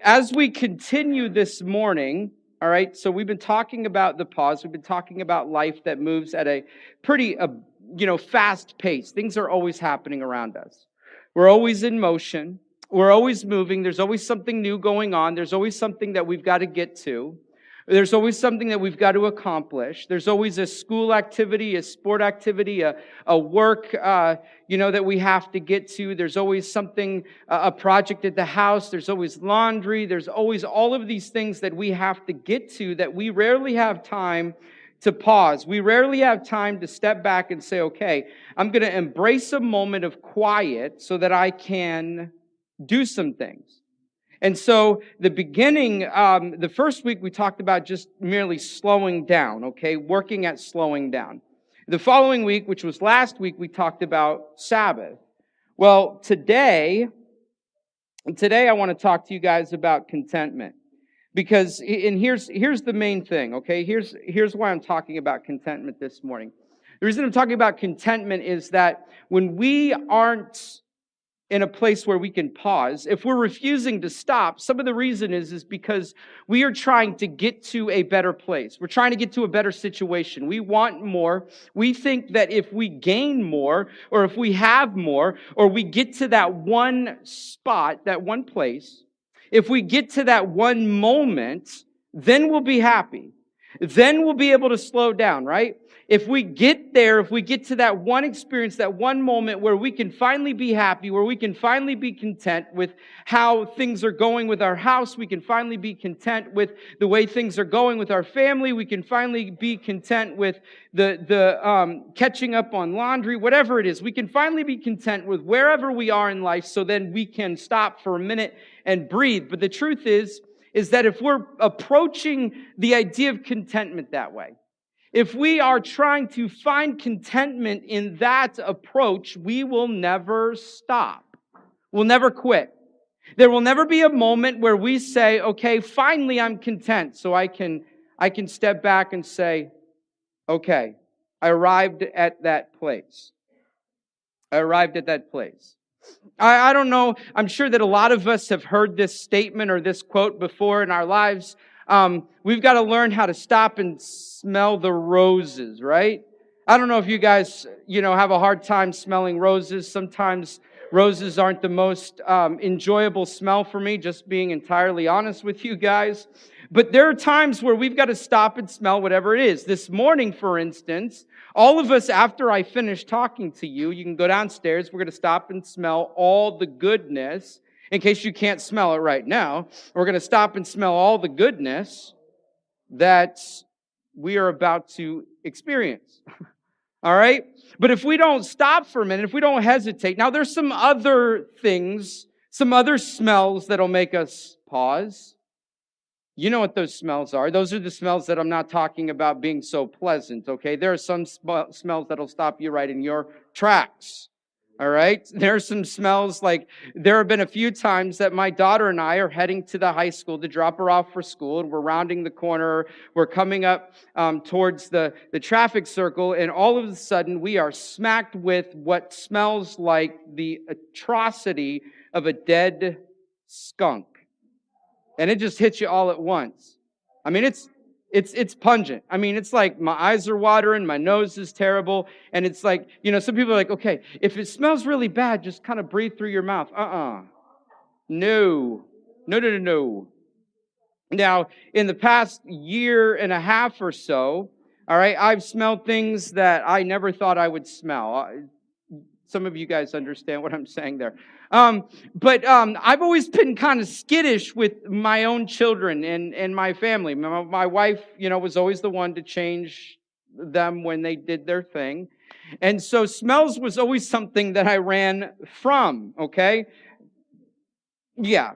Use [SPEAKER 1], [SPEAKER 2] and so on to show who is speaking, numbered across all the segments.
[SPEAKER 1] as we continue this morning, all right, so we've been talking about the pause. We've been talking about life that moves at a pretty, fast pace. Things are always happening around us. We're always in motion. We're always moving. There's always something new going on. There's always something that we've got to get to. There's always something that we've got to accomplish. There's always a school activity, a sport activity, a work, that we have to get to. There's always something, a project at the house. There's always laundry. There's always all of these things that we have to get to that we rarely have time to pause. We rarely have time to step back and say, okay, I'm going to embrace a moment of quiet so that I can do some things. And so the beginning, the first week we talked about just merely slowing down, okay, working at slowing down. The following week, which was last week, we talked about Sabbath. Well, today I want to talk to you guys about contentment. Because, and here's the main thing, okay? Here's why I'm talking about contentment this morning. The reason I'm talking about contentment is that when we aren't in a place where we can pause, if we're refusing to stop, some of the reason is because we are trying to get to a better place. We're trying to get to a better situation. We want more. We think that if we gain more, or if we have more, or we get to that one spot, that one place, if we get to that one moment, then we'll be happy. Then we'll be able to slow down, right? If we get there, if we get to that one experience, that one moment where we can finally be happy, where we can finally be content with how things are going with our house, we can finally be content with the way things are going with our family, we can finally be content with the catching up on laundry, whatever it is, we can finally be content with wherever we are in life, so then we can stop for a minute and breathe. But the truth is that if we're approaching the idea of contentment that way, if we are trying to find contentment in that approach, we will never stop. We'll never quit. There will never be a moment where we say, okay, finally I'm content. So I can step back and say, okay, I arrived at that place. I arrived at that place. I don't know. I'm sure that a lot of us have heard this statement or this quote before in our lives. We've got to learn how to stop and smell the roses, right? I don't know if you guys, have a hard time smelling roses. Sometimes roses aren't the most enjoyable smell for me, just being entirely honest with you guys. But there are times where we've got to stop and smell whatever it is. This morning, for instance, all of us, after I finish talking to you, you can go downstairs. We're going to stop and smell all the goodness. In case you can't smell it right now, we're going to stop and smell all the goodness that we are about to experience. All right? But if we don't stop for a minute, if we don't hesitate, now there's some other things, some other smells that'll make us pause. You know what those smells are. Those are the smells that I'm not talking about being so pleasant, okay? There are some smells that'll stop you right in your tracks. All right? There are some smells like there have been a few times that my daughter and I are heading to the high school to drop her off for school, and we're rounding the corner. We're coming up towards the traffic circle, and all of a sudden we are smacked with what smells like the atrocity of a skunk. And it just hits you all at once. I mean, it's pungent. I mean, it's like my eyes are watering, my nose is terrible, and it's like, some people are like, okay, if it smells really bad, just kind of breathe through your mouth. No. Now, in the past year and a half or so, all right, I've smelled things that I never thought I would smell. Some of you guys understand what I'm saying there. But I've always been kind of skittish with my own children and my family. My wife, was always the one to change them when they did their thing. And so smells was always something that I ran from, okay? Yeah.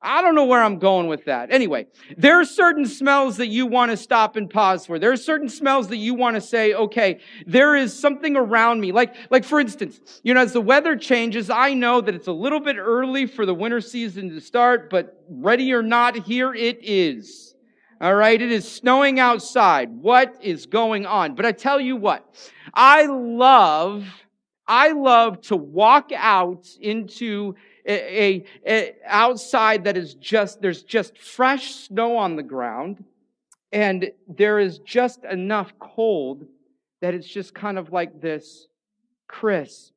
[SPEAKER 1] I don't know where I'm going with that. Anyway, there are certain smells that you want to stop and pause for. There are certain smells that you want to say, okay, there is something around me. Like for instance, as the weather changes, I know that it's a little bit early for the winter season to start, but ready or not, here it is. All right, it is snowing outside. What is going on? But I tell you what, I love to walk out into outside that is there's just fresh snow on the ground, and there is just enough cold that it's just kind of like this crisp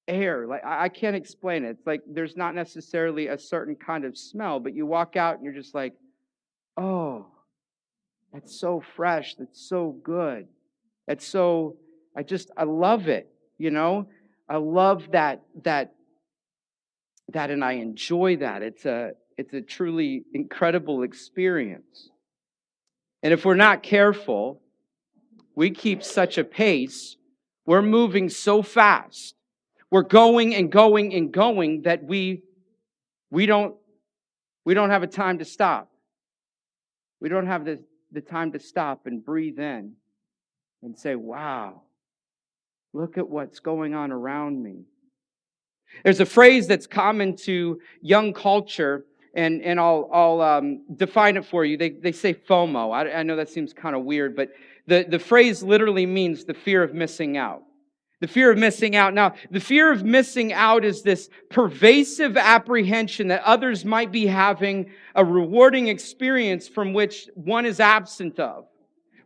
[SPEAKER 1] air. Like, I can't explain it. It's like there's not necessarily a certain kind of smell, but you walk out and you're just like, oh, that's so fresh. That's so good. That's so, I love it. You know, I love that, and I enjoy that. It's a truly incredible experience. And if we're not careful, we keep such a pace. We're moving so fast. We're going and going and going that we don't have a time to stop. We don't have the time to stop and breathe in and say, wow, look at what's going on around me. There's a phrase that's common to young culture, and I'll define it for you. They say FOMO. I know that seems kind of weird, but the phrase literally means the fear of missing out. The fear of missing out. Now, the fear of missing out is this pervasive apprehension that others might be having a rewarding experience from which one is absent of.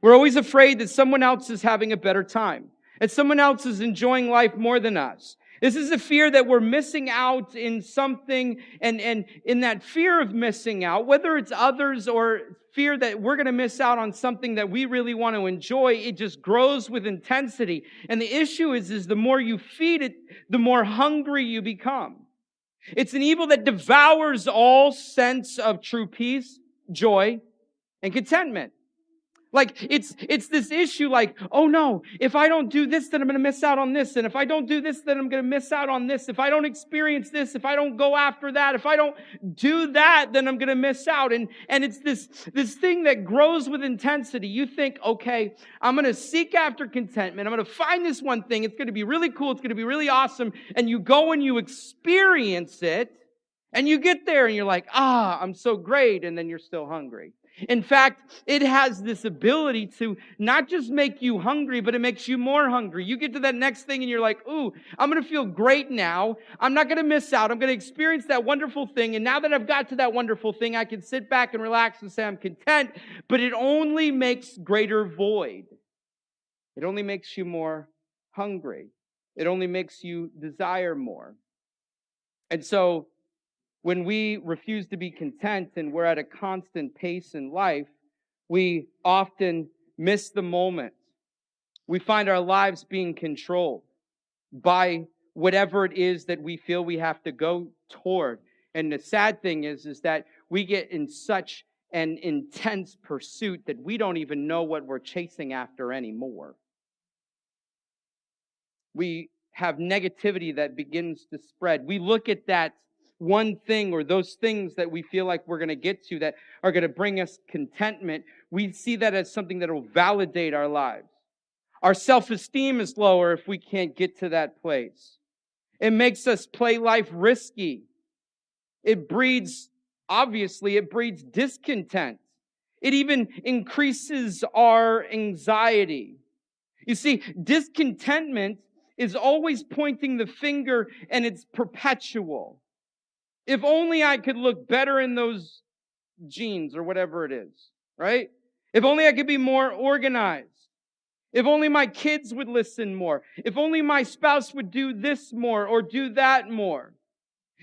[SPEAKER 1] We're always afraid that someone else is having a better time, that someone else is enjoying life more than us. This is a fear that we're missing out in something, and in that fear of missing out, whether it's others or fear that we're going to miss out on something that we really want to enjoy, it just grows with intensity. And the issue is the more you feed it, the more hungry you become. It's an evil that devours all sense of true peace, joy, and contentment. Like, it's this issue like, oh no, if I don't do this, then I'm going to miss out on this. And if I don't do this, then I'm going to miss out on this. If I don't experience this, if I don't go after that, if I don't do that, then I'm going to miss out. And it's this thing that grows with intensity. You think, okay, I'm going to seek after contentment. I'm going to find this one thing. It's going to be really cool. It's going to be really awesome. And you go and you experience it. And you get there and you're like, I'm so great. And then you're still hungry. In fact, it has this ability to not just make you hungry, but it makes you more hungry. You get to that next thing and you're like, ooh, I'm going to feel great now. I'm not going to miss out. I'm going to experience that wonderful thing. And now that I've got to that wonderful thing, I can sit back and relax and say I'm content. But it only makes greater void. It only makes you more hungry. It only makes you desire more. And so, when we refuse to be content and we're at a constant pace in life, we often miss the moment. We find our lives being controlled by whatever it is that we feel we have to go toward. And the sad thing is that we get in such an intense pursuit that we don't even know what we're chasing after anymore. We have negativity that begins to spread. We look at that one thing or those things that we feel like we're going to get to that are going to bring us contentment. We see that as something that will validate our lives. Our self-esteem is lower if we can't get to that place. It makes us play life risky. It breeds discontent. It even increases our anxiety. You see, discontentment is always pointing the finger, and it's perpetual. If only I could look better in those jeans or whatever it is, right? If only I could be more organized. If only my kids would listen more. If only my spouse would do this more or do that more.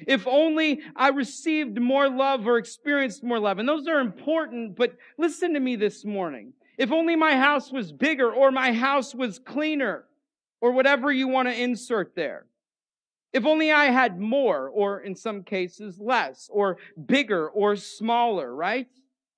[SPEAKER 1] If only I received more love or experienced more love. And those are important, but listen to me this morning. If only my house was bigger or my house was cleaner or whatever you want to insert there. If only I had more, or in some cases less, or bigger or smaller, right?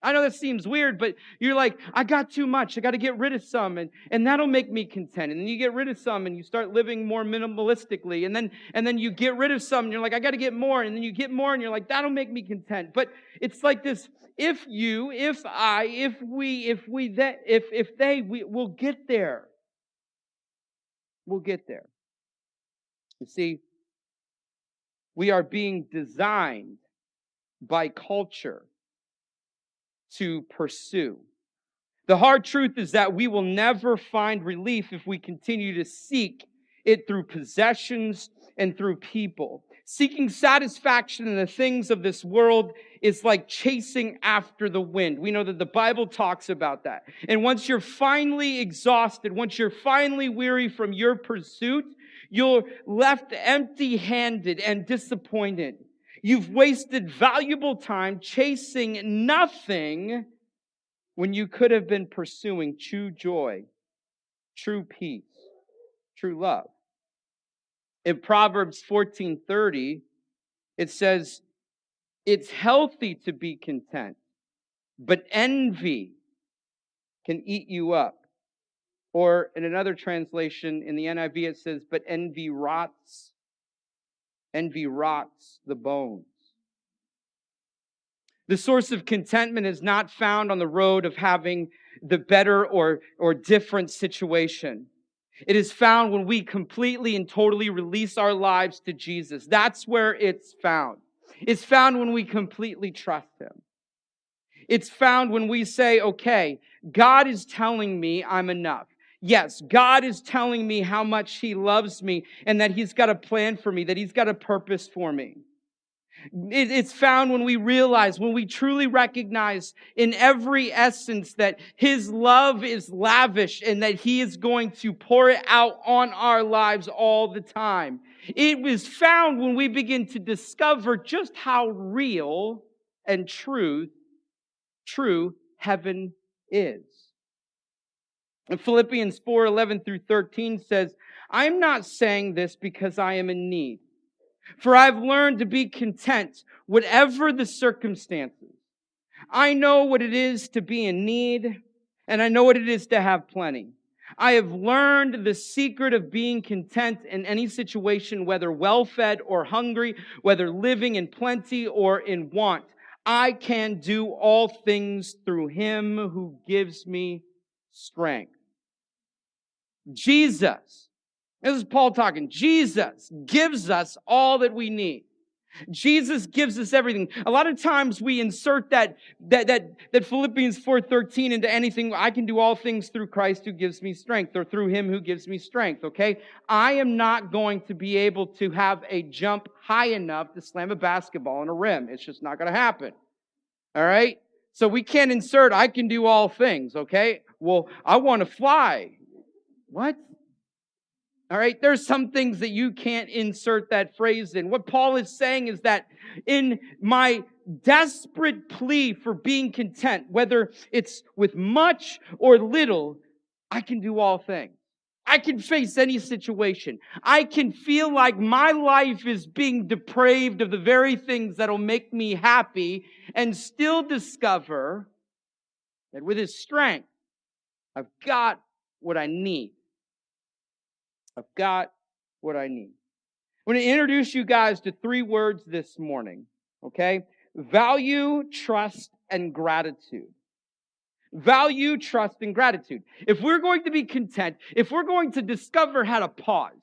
[SPEAKER 1] I know that seems weird, but you're like, I got too much. I got to get rid of some, and that'll make me content. And then you get rid of some, and you start living more minimalistically. And then you get rid of some, and you're like, I got to get more. And then you get more, and you're like, that'll make me content. But it's like this: if you, if I, if we, that, if they, we'll get there. We'll get there. You see, we are being designed by culture to pursue. The hard truth is that we will never find relief if we continue to seek it through possessions and through people. Seeking satisfaction in the things of this world is like chasing after the wind. We know that the Bible talks about that. And once you're finally exhausted, once you're finally weary from your pursuit, you're left empty-handed and disappointed. You've wasted valuable time chasing nothing when you could have been pursuing true joy, true peace, true love. In Proverbs 14:30, it says, it's healthy to be content, but envy can eat you up. Or in another translation, in the NIV, it says, but envy rots the bones. The source of contentment is not found on the road of having the better or different situation. It is found when we completely and totally release our lives to Jesus. That's where it's found. It's found when we completely trust Him. It's found when we say, okay, God is telling me I'm enough. Yes, God is telling me how much He loves me and that He's got a plan for me, that He's got a purpose for me. It's found when we realize, when we truly recognize in every essence that His love is lavish and that He is going to pour it out on our lives all the time. It was found when we begin to discover just how real and true heaven is. And Philippians 4:11 through 13 says, I'm not saying this because I am in need. For I've learned to be content, whatever the circumstances. I know what it is to be in need, and I know what it is to have plenty. I have learned the secret of being content in any situation, whether well-fed or hungry, whether living in plenty or in want. I can do all things through Him who gives me strength. Jesus. This is Paul talking. Jesus gives us all that we need. Jesus gives us everything. A lot of times we insert that Philippians 4:13 into anything. I can do all things through Christ who gives me strength, or through Him who gives me strength, okay? I am not going to be able to have a jump high enough to slam a basketball on a rim. It's just not going to happen, all right? So we can't insert, I can do all things, okay? Well, I want to fly. What? All right, there's some things that you can't insert that phrase in. What Paul is saying is that in my desperate plea for being content, whether it's with much or little, I can do all things. I can face any situation. I can feel like my life is being depraved of the very things that'll make me happy and still discover that with His strength, I've got what I need. I've got what I need. I'm going to introduce you guys to 3 words this morning, okay? Value, trust, and gratitude. Value, trust, and gratitude. If we're going to be content, if we're going to discover how to pause,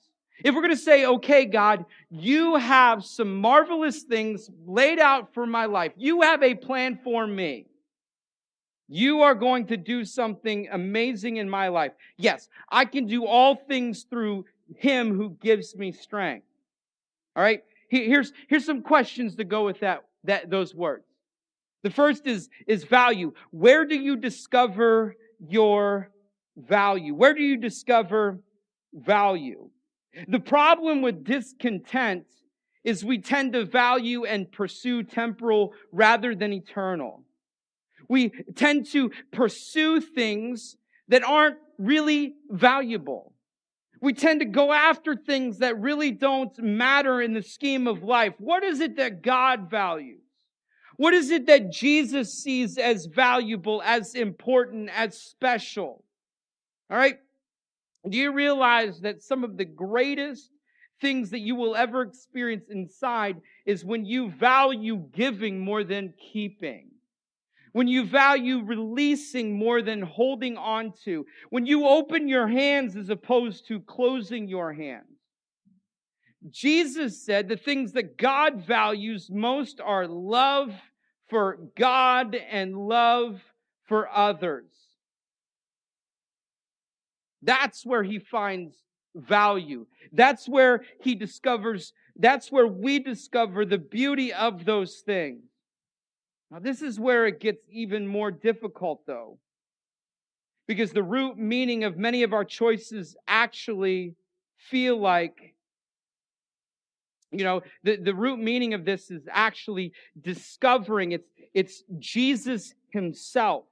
[SPEAKER 1] if we're going to say, okay, God, you have some marvelous things laid out for my life. You have a plan for me. You are going to do something amazing in my life. Yes, I can do all things through Him who gives me strength. All right? Here's some questions to go with those words. The first is value. Where do you discover your value? Where do you discover value? The problem with discontent is we tend to value and pursue temporal rather than eternal. We tend to pursue things that aren't really valuable. We tend to go after things that really don't matter in the scheme of life. What is it that God values? What is it that Jesus sees as valuable, as important, as special? All right? Do you realize that some of the greatest things that you will ever experience inside is when you value giving more than keeping? When you value releasing more than holding on to. When you open your hands as opposed to closing your hands. Jesus said the things that God values most are love for God and love for others. That's where He finds value. That's where He discovers That's where we discover the beauty of those things. Now, this is where it gets even more difficult, though, because the root meaning of many of our choices actually feel like, the root meaning of this is actually discovering it's Jesus himself.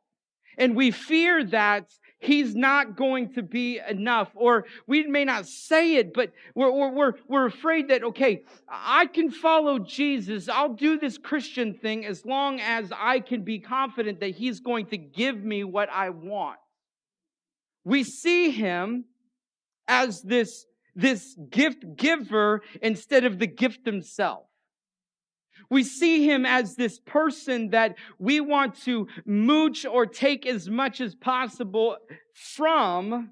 [SPEAKER 1] And we fear that he's not going to be enough, or we may not say it, but we're afraid that, okay, I can follow Jesus. I'll do this Christian thing as long as I can be confident that he's going to give me what I want. We see him as this gift giver instead of the gift himself. We see him as this person that we want to mooch or take as much as possible from,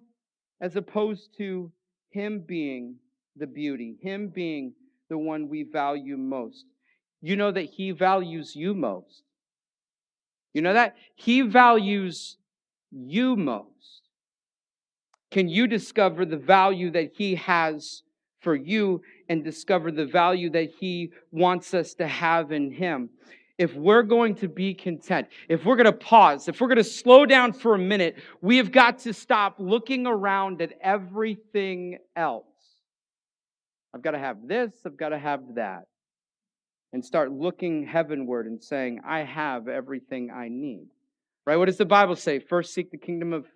[SPEAKER 1] as opposed to him being the beauty, him being the one we value most. You know that he values you most. You know that? He values you most. Can you discover the value that he has for you and discover the value that he wants us to have in him? If we're going to be content, if we're going to pause, if we're going to slow down for a minute, we have got to stop looking around at everything else. I've got to have this, I've got to have that. And start looking heavenward and saying, I have everything I need. Right? What does the Bible say? First seek the kingdom of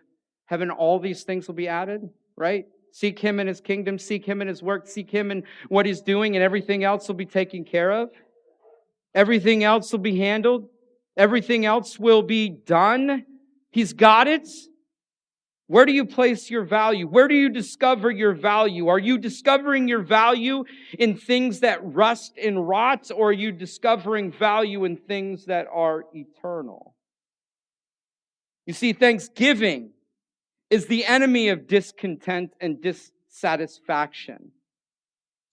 [SPEAKER 1] heaven, all these things will be added, right? Seek him in his kingdom, seek him in his work, seek him in what he's doing, and everything else will be taken care of. Everything else will be handled. Everything else will be done. He's got it. Where do you place your value? Where do you discover your value? Are you discovering your value in things that rust and rot, or are you discovering value in things that are eternal? You see, thanksgiving is the enemy of discontent and dissatisfaction.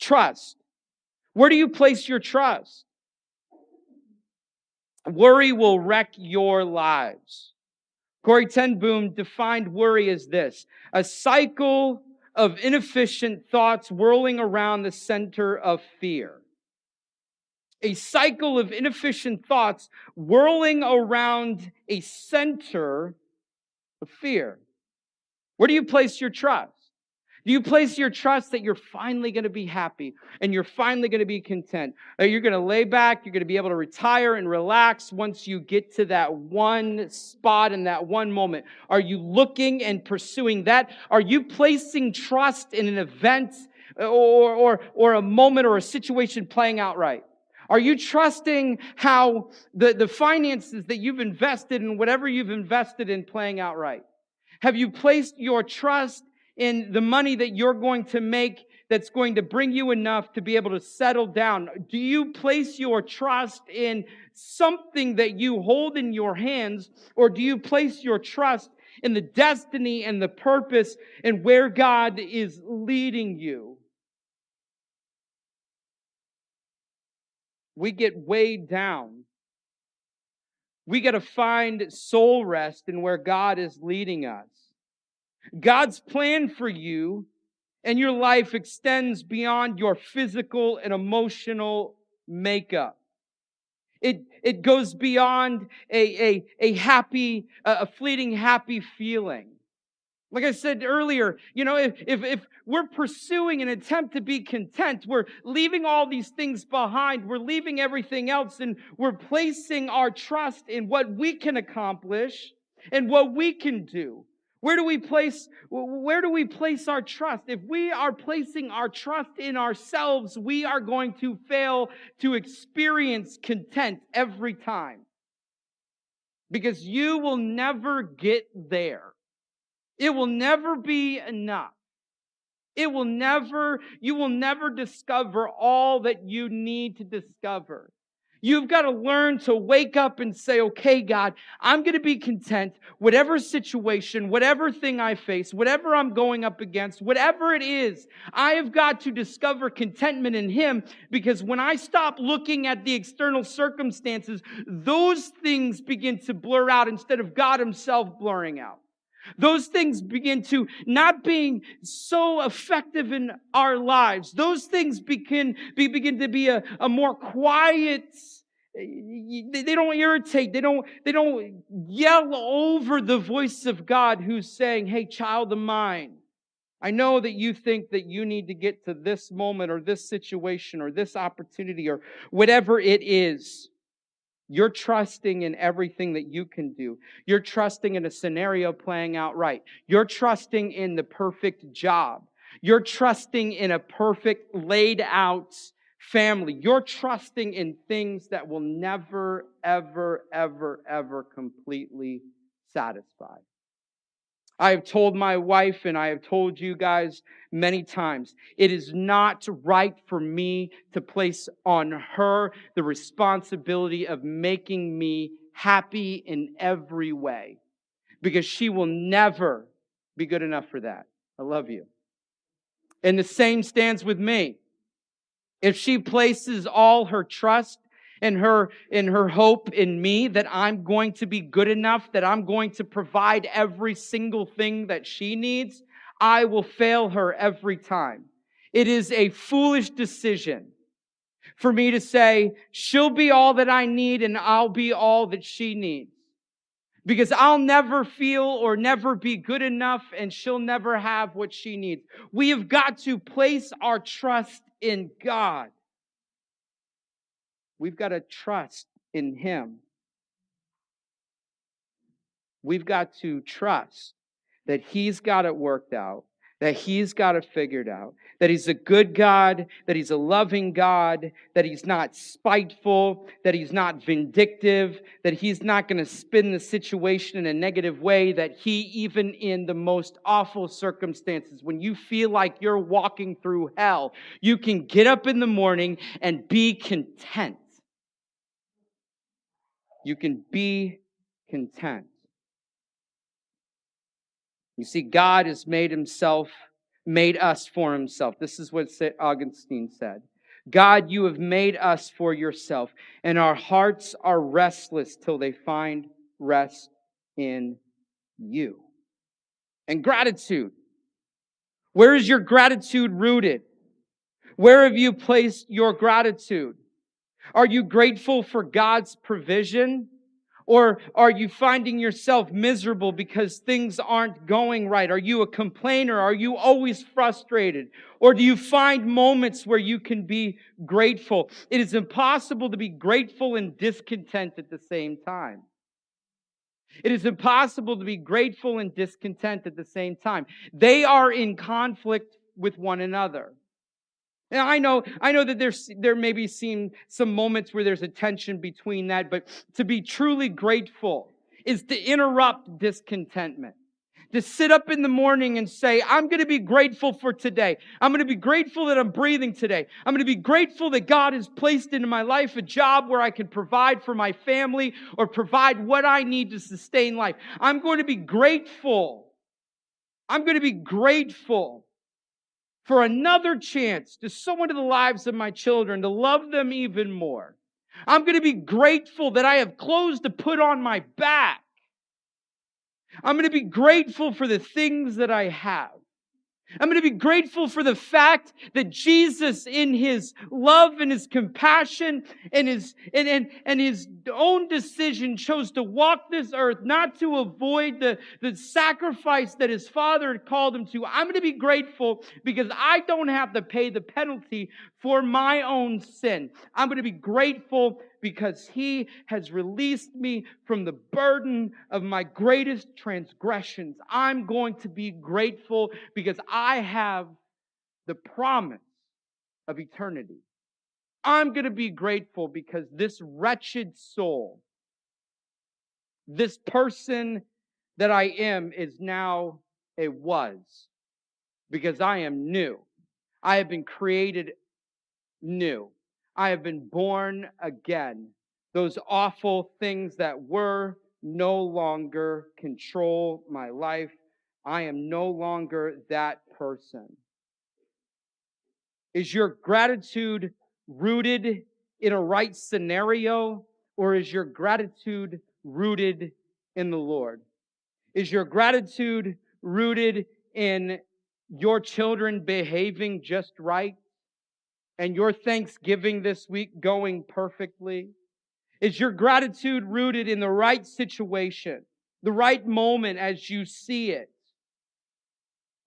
[SPEAKER 1] Trust. Where do you place your trust? Worry will wreck your lives. Corrie ten Boom defined worry as this: a cycle of inefficient thoughts whirling around the center of fear. A cycle of inefficient thoughts whirling around a center of fear. Where do you place your trust? Do you place your trust that you're finally going to be happy and you're finally going to be content? That you're going to lay back, you're going to be able to retire and relax once you get to that one spot in that one moment? Are you looking and pursuing that? Are you placing trust in an event or a moment or a situation playing out right? Are you trusting how the finances that you've invested in whatever you've invested in playing out right? Have you placed your trust in the money that you're going to make that's going to bring you enough to be able to settle down? Do you place your trust in something that you hold in your hands, or do you place your trust in the destiny and the purpose and where God is leading you? We get weighed down. We got to find soul rest in where God is leading us. God's plan for you and your life extends beyond your physical and emotional makeup. It goes beyond a fleeting happy feeling. Like I said earlier, if we're pursuing an attempt to be content, we're leaving all these things behind, we're leaving everything else, and we're placing our trust in what we can accomplish and what we can do. Where do we place our trust? If we are placing our trust in ourselves, we are going to fail to experience content every time. Because you will never get there. It will never be enough. You will never discover all that you need to discover. You've got to learn to wake up and say, okay, God, I'm going to be content, whatever situation, whatever thing I face, whatever I'm going up against, whatever it is, I have got to discover contentment in Him, because when I stop looking at the external circumstances, those things begin to blur out instead of God Himself blurring out. Those things begin to not being so effective in our lives. Those things begin to be a more quiet. They don't irritate. They don't yell over the voice of God who's saying, "Hey, child of mine, I know that you think that you need to get to this moment or this situation or this opportunity or whatever it is. You're trusting in everything that you can do. You're trusting in a scenario playing out right. You're trusting in the perfect job. You're trusting in a perfect laid out family. You're trusting in things that will never, ever, ever, ever completely satisfy. I have told my wife and I have told you guys many times, it is not right for me to place on her the responsibility of making me happy in every way, because she will never be good enough for that. I love you. And the same stands with me. If she places all her trust and her hope in me, that I'm going to be good enough, that I'm going to provide every single thing that she needs, I will fail her every time. It is a foolish decision for me to say, she'll be all that I need and I'll be all that she needs. Because I'll never feel or never be good enough and she'll never have what she needs. We have got to place our trust in God. We've got to trust in Him. We've got to trust that He's got it worked out, that He's got it figured out, that He's a good God, that He's a loving God, that He's not spiteful, that He's not vindictive, that He's not going to spin the situation in a negative way, that He, even in the most awful circumstances, when you feel like you're walking through hell, you can get up in the morning and be content. You can be content. You see, God has made us for Himself. This is what Augustine said. God, you have made us for yourself, and our hearts are restless till they find rest in you. And gratitude. Where is your gratitude rooted? Where have you placed your gratitude? Are you grateful for God's provision? Or are you finding yourself miserable because things aren't going right? Are you a complainer? Are you always frustrated? Or do you find moments where you can be grateful? It is impossible to be grateful and discontent at the same time. It is impossible to be grateful and discontent at the same time. They are in conflict with one another. And I know that there maybe seem some moments where there's a tension between that, but to be truly grateful is to interrupt discontentment. To sit up in the morning and say, I'm going to be grateful for today. I'm going to be grateful that I'm breathing today. I'm going to be grateful that God has placed into my life a job where I can provide for my family or provide what I need to sustain life. I'm going to be grateful. I'm going to be grateful for another chance to sow into the lives of my children, to love them even more. I'm going to be grateful that I have clothes to put on my back. I'm going to be grateful for the things that I have. I'm going to be grateful for the fact that Jesus, in His love and His compassion and His own decision, chose to walk this earth, not to avoid the sacrifice that His Father had called Him to. I'm going to be grateful because I don't have to pay the penalty for my own sin. I'm going to be grateful because He has released me from the burden of my greatest transgressions. I'm going to be grateful because I have the promise of eternity. I'm going to be grateful because this wretched soul, this person that I am, is now a was, because I am new. I have been created new. I have been born again. Those awful things that were no longer control my life. I am no longer that person. Is your gratitude rooted in a right scenario, or is your gratitude rooted in the Lord? Is your gratitude rooted in your children behaving just right and your Thanksgiving this week going perfectly? Is your gratitude rooted in the right situation, the right moment as you see it?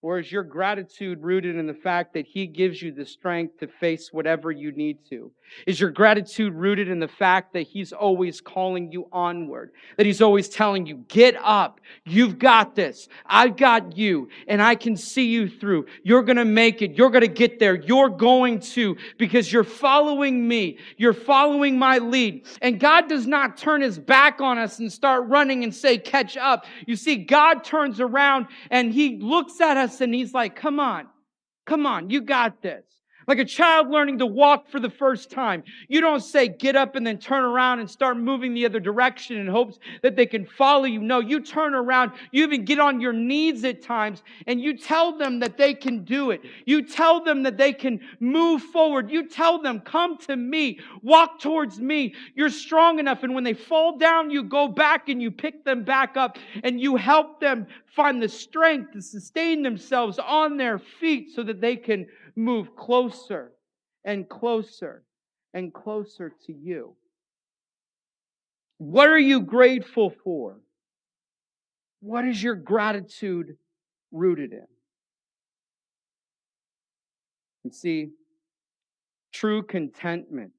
[SPEAKER 1] Or is your gratitude rooted in the fact that He gives you the strength to face whatever you need to? Is your gratitude rooted in the fact that He's always calling you onward? That He's always telling you, get up. You've got this. I've got you. And I can see you through. You're going to make it. You're going to get there. You're going to, because you're following me. You're following my lead. And God does not turn His back on us and start running and say, catch up. You see, God turns around and He looks at us and He's like, come on, you got this. Like a child learning to walk for the first time. You don't say, get up and then turn around and start moving the other direction in hopes that they can follow you. No, you turn around. You even get on your knees at times and you tell them that they can do it. You tell them that they can move forward. You tell them, come to me, walk towards me. You're strong enough. And when they fall down, you go back and you pick them back up and you help them find the strength to sustain themselves on their feet so that they can move closer and closer and closer to you. What are you grateful for? What is your gratitude rooted in? You see, true contentment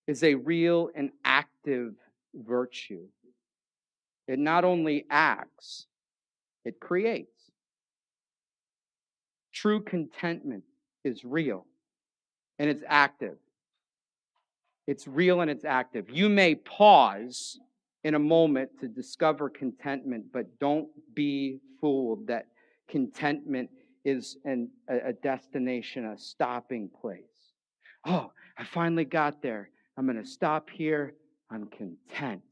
[SPEAKER 1] is a real and active virtue. It not only acts, it creates. True contentment is real and it's active. It's real and it's active. You may pause in a moment to discover contentment, but don't be fooled that contentment is a destination, a stopping place. Oh, I finally got there. I'm going to stop here. I'm content.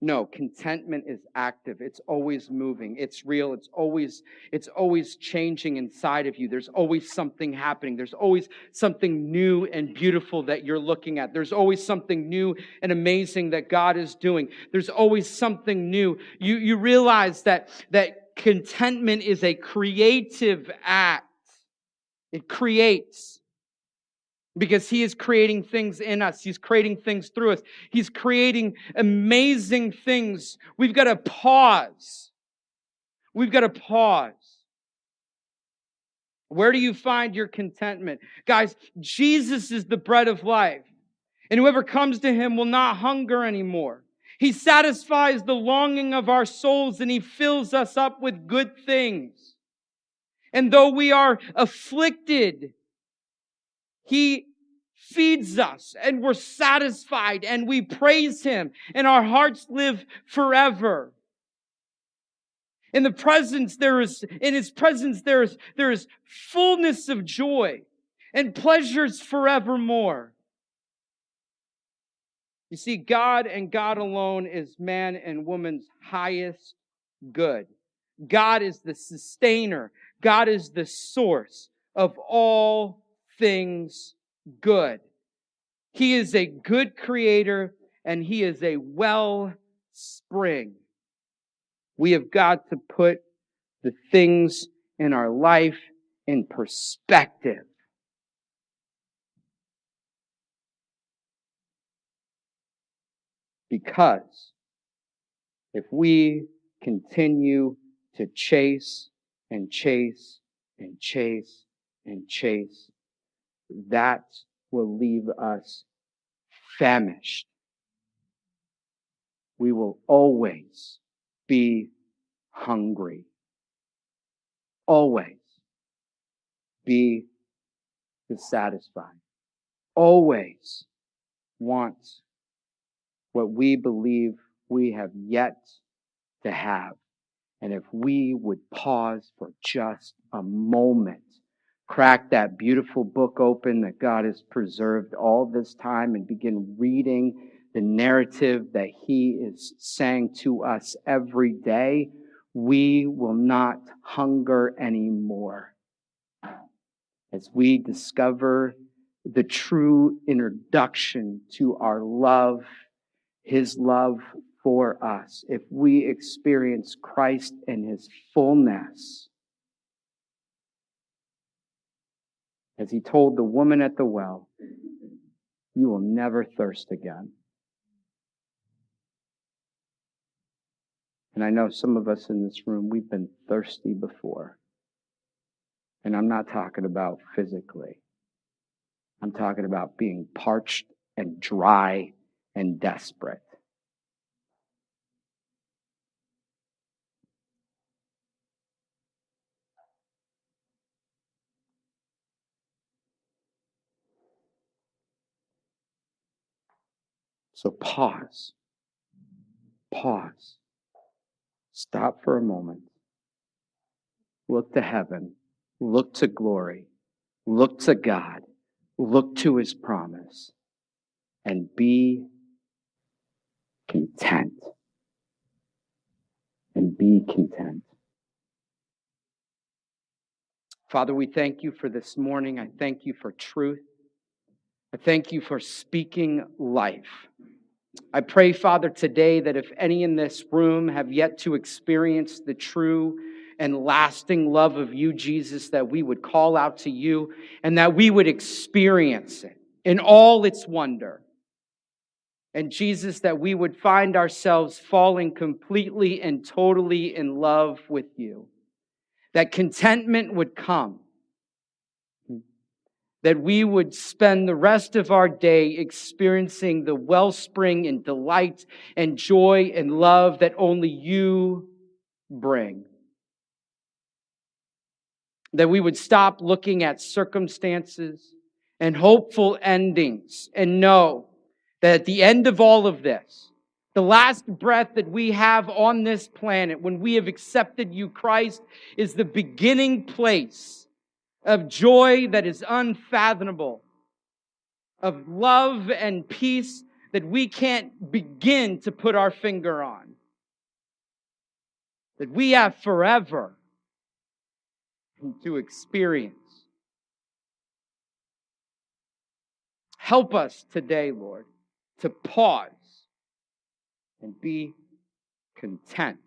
[SPEAKER 1] No, contentment is active. It's always moving. It's real. It's always changing inside of you. There's always something happening. There's always something new and beautiful that you're looking at. There's always something new and amazing that God is doing. There's always something new. You realize that contentment is a creative act. It creates. Because He is creating things in us. He's creating things through us. He's creating amazing things. We've got to pause. We've got to pause. Where do you find your contentment? Guys, Jesus is the bread of life. And whoever comes to Him will not hunger anymore. He satisfies the longing of our souls and He fills us up with good things. And though we are afflicted, He feeds us and we're satisfied and we praise Him and our hearts live forever. In His presence there is fullness of joy and pleasures forevermore. You see, God and God alone is man and woman's highest good. God is the sustainer. God is the source of all things good. He is a good creator and He is a wellspring. We have got to put the things in our life in perspective. Because if we continue to chase and chase and chase and chase, that will leave us famished. We will always be hungry. Always be dissatisfied. Always want what we believe we have yet to have. And if we would pause for just a moment, crack that beautiful book open that God has preserved all this time and begin reading the narrative that He is saying to us every day, we will not hunger anymore. As we discover the true introduction to our love, His love for us if we experience Christ in his fullness. As he told the woman at the well, you will never thirst again. And I know some of us in this room, we've been thirsty before. And I'm not talking about physically. I'm talking about being parched and dry and desperate. So pause. Pause. Stop for a moment. Look to heaven. Look to glory. Look to God. Look to his promise. And be content. And be content. Father, we thank you for this morning. I thank you for truth. I thank you for speaking life. I pray, Father, today that if any in this room have yet to experience the true and lasting love of you, Jesus, that we would call out to you and that we would experience it in all its wonder. And Jesus, that we would find ourselves falling completely and totally in love with you. That contentment would come. That we would spend the rest of our day experiencing the wellspring and delight and joy and love that only you bring. That we would stop looking at circumstances and hopeful endings and know that at the end of all of this, the last breath that we have on this planet, when we have accepted you, Christ, is the beginning place of joy that is unfathomable, of love and peace that we can't begin to put our finger on. That we have forever to experience. Help us today, Lord, to pause and be content